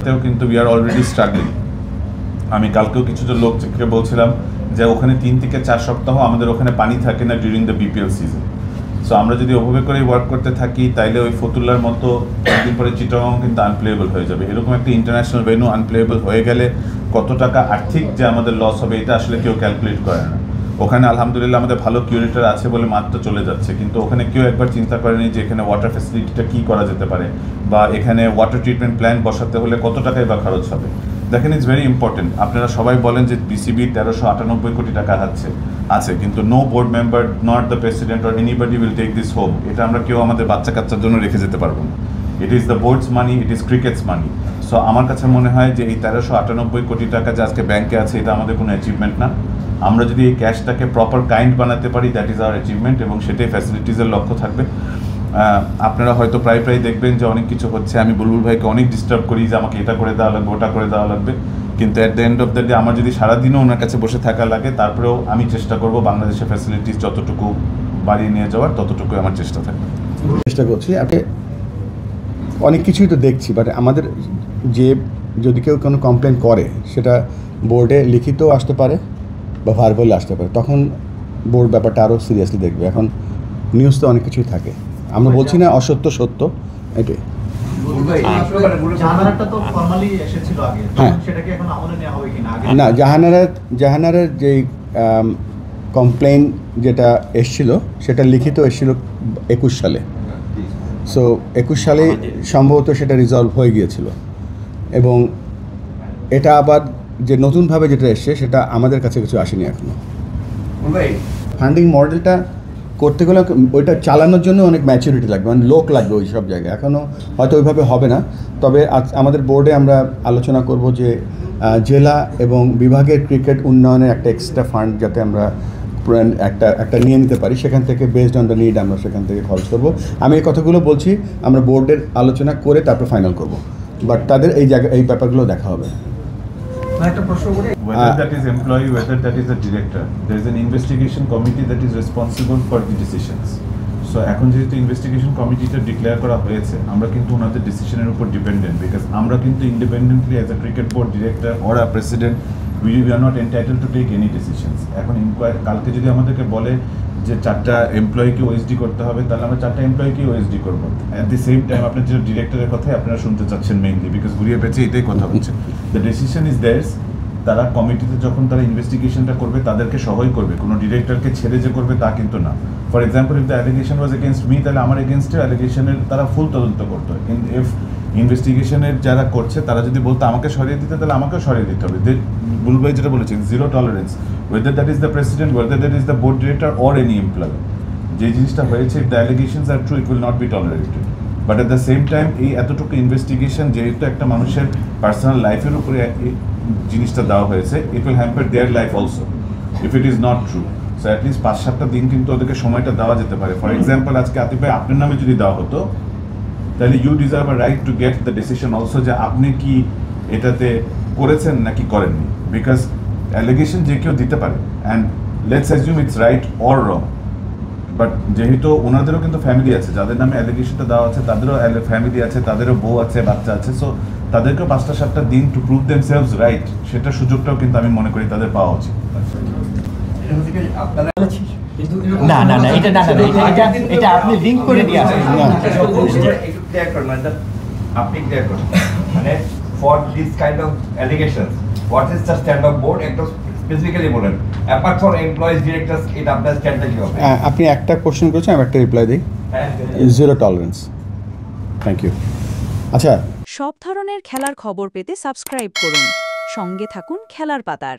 বাঁচাতেও কিন্তু we are already struggling. আমি কালকেও কিছুটা লোককে বলছিলাম যে ওখানে 3 থেকে 4 সপ্তাহ আমাদের ওখানে পানি থাকে না during the BPL season. So আমরা যদি ওভাবে করেই ওয়ার্ক করতে থাকি তাইলে ওই ফতুল্লার মতো একদিন পরে চিটাগং কিন্তু আনপ্লেয়েবল হয়ে যাবে। এরকম একটা ইন্টারন্যাশনাল ভেন্যু আনপ্লেয়েবল হয়ে গেলে কত টাকা আর্থিক যে আমাদের লস হবে এটা আসলে কেউ ক্যালকুলেট করে না। ওখানে আলহামদুলিল্লাহ আমাদের ভালো কিউরেটর আছে বলে মাত্র চলে যাচ্ছে, কিন্তু ওখানে কেউ একবার চিন্তা করেনি যে এখানে ওয়াটার ফ্যাসিলিটিটা কী করা যেতে পারে বা এখানে ওয়াটার ট্রিটমেন্ট প্ল্যান্ট বসাতে হলে কত টাকাই বা খরচ হবে। দেখেন, ইটস ভেরি ইম্পর্টেন্ট। আপনারা সবাই বলেন যে বিসিবি 1398 কোটি টাকা আছে, কিন্তু no board member, not the president or anybody will take this home. এটা আমরা কেউ আমাদের বাচ্চা কাচ্চার জন্য রেখে যেতে পারবো না। It is the boards money, it is crickets money. So আমার কাছে মনে হয় যে এই 1398 কোটি টাকা যে আজকে ব্যাংকে আছে এটা আমাদের কোনো অ্যাচিভমেন্ট না। আমরা যদি এই ক্যাশটাকে প্রপার কাইন্ড বানাতে পারি, দ্যাট ইজ আওয়ার অ্যাচিভমেন্ট, এবং সেটাই ফ্যাসিলিটিসের লক্ষ্য থাকবে। আপনারা হয়তো প্রায় দেখবেন যে অনেক কিছু হচ্ছে, আমি বুলবুল ভাইকে অনেক ডিস্টার্ব করি যে আমাকে এটা করে দেওয়া লাগবে, ওটা করে দেওয়া লাগবে, কিন্তু at the end of the day আমার যদি সারাদিনও ওনার কাছে বসে থাকা লাগে তারপরেও আমি চেষ্টা করব বাংলাদেশের ফ্যাসিলিটিস যতটুকু বাড়িয়ে নিয়ে যাওয়ার ততটুকু আমার চেষ্টা থাকবে। চেষ্টা করছি। আপনি অনেক কিছুই তো দেখছি, বাট আমাদের যে যদি কেউ কোনো কমপ্লেন করে সেটা বোর্ডে লিখিত আসতে পারে বা ভার্বালে আসতে পারে, তখন বোর্ড ব্যাপারটা আরও সিরিয়াসলি দেখবে। এখন নিউজ তো অনেক কিছুই থাকে, আমরা বলছি না অসত্য সত্য, এটাই। না, জাহানারার যে কমপ্লেন যেটা এসছিল সেটা লিখিত এসছিল 21 সালে। সো 21 সালে সম্ভবত সেটা রিজলভ হয়ে গিয়েছিল, এবং এটা আবার যে নতুনভাবে যেটা এসছে সেটা আমাদের কাছে কিছু আসেনি এখনো। ফান্ডিং মডেলটা করতে গেলে ওইটা চালানোর জন্য অনেক ম্যাচুরিটি লাগবে, মানে লোক লাগবে ওই সব জায়গায়। এখনও হয়তো ওইভাবে হবে না, তবে আমাদের বোর্ডে আমরা আলোচনা করব যে জেলা এবং বিভাগের ক্রিকেট উন্নয়নের একটা এক্সট্রা ফান্ড যাতে আমরা একটা নিয়ে নিতে পারি, সেখান থেকে বেসড অন দ্য নিড আমরা সেখান থেকে খরচ করবো। আমি এই কথাগুলো বলছি, আমরা বোর্ডের আলোচনা করে তারপর ফাইনাল করব, বাট তাদের এই ব্যাপারগুলো দেখা হবে। Whether that is employee, whether that is a director, there is an investigation committee that is responsible for the decisions. So এখন যেহেতু ইনভেস্টিগেশন কমিটিটা ডিক্লেয়ার করা হয়েছে, আমরা কিন্তু ওনাদের ডিসিশনের উপর ডিপেন্ডেন্ট, বিকজ আমরা কিন্তু independently as a cricket board director or a president we are not entitled to take any decisions. এখন কালকে যদি আমাদেরকে বলে যে 4টা এমপ্লয়িকে ওএসডি করতে হবে, তাহলে আমরা 4টা এমপ্লয়িকে ওএসডি করবো। অ্যাট দি সেম টাইম আপনার যে ডিরেক্টরের কথাই আপনারা শুনতে চাচ্ছেন মেইনলি, বিকজ ঘুরিয়ে পেঁচে এটাই কথা হচ্ছে। The decision is there's. তারা কমিটিতে যখন তারা ইনভেস্টিগেশনটা করবে তাদেরকে সহায় করবে, কোনো ডিরেক্টরকে ছেড়ে যে করবে তা কিন্তু না। For example, if the allegation was against me, তাহলে আমার এগেনস্টে অ্যালিগেশনের তারা ফুল তদন্ত করতো। ইফ ইনভেস্টিগেশনের যারা করছে তারা যদি বলতো আমাকে সরিয়ে দিতে, তাহলে আমাকেও সরিয়ে দিতে হবে। বুলবুল ভাই যেটা বলেছেন, zero tolerance, whether that is the president, whether that is the board director or any employee. যে জিনিসটা হয়েছে, if the allegations are true, it will not be tolerated. But at the same time এই এতটুকু investigation যেহেতু একটা মানুষের personal লাইফের উপরে জিনিসটা দেওয়া হয়েছে, it will hamper their life also if it is not true. So at least 5-7টা দিন কিন্তু ওদেরকে সময়টা দেওয়া যেতে পারে। ফর এক্সাম্পল, আজকে আতিফ ভাই আপনার নামে যদি দেওয়া হতো, তাহলে you deserve a right to get the decision also, যে আপনি কি এটাতে করেছেন নাকি করেননি। বিকজ অ্যালিগেশন যে কেউ দিতে পারে, and let's assume it's right or wrong, but যেহেতু ওনাদেরও কিন্তু ফ্যামিলি আছে, যাদের নামে অ্যালিগেশনটা দেওয়া আছে তাদেরও ফ্যামিলি আছে, তাদেরও বউ আছে, বাচ্চা আছে। সো তাদেরকেও 5-7টা দিন টু প্রুভ দেমসেলভস রাইট, সেটার সুযোগটাও কিন্তু আমি মনে করি তাদের পাওয়া উচিত। না না না, এটা এটা আপনি লিংক করে দিয়ে আসেন। আপনি ক্লিয়ার করুন, মানে for this kind of allegations what is the stand of board, একদম স্পেসিফিক্যালি বলেন। অ্যাপার্ট ফর এমপ্লয়িজ ডিরেক্টরস, এটা আপনার স্ট্যান্ডটা কি হবে? আপনি একটা কোশ্চেন করেছেন, আমি একটা রিপ্লাই দিই। Zero tolerance. Thank you. আচ্ছা, সব ধরনের খেলার খবর পেতে সাবস্ক্রাইব করুন, সঙ্গে থাকুন খেলার পাতার।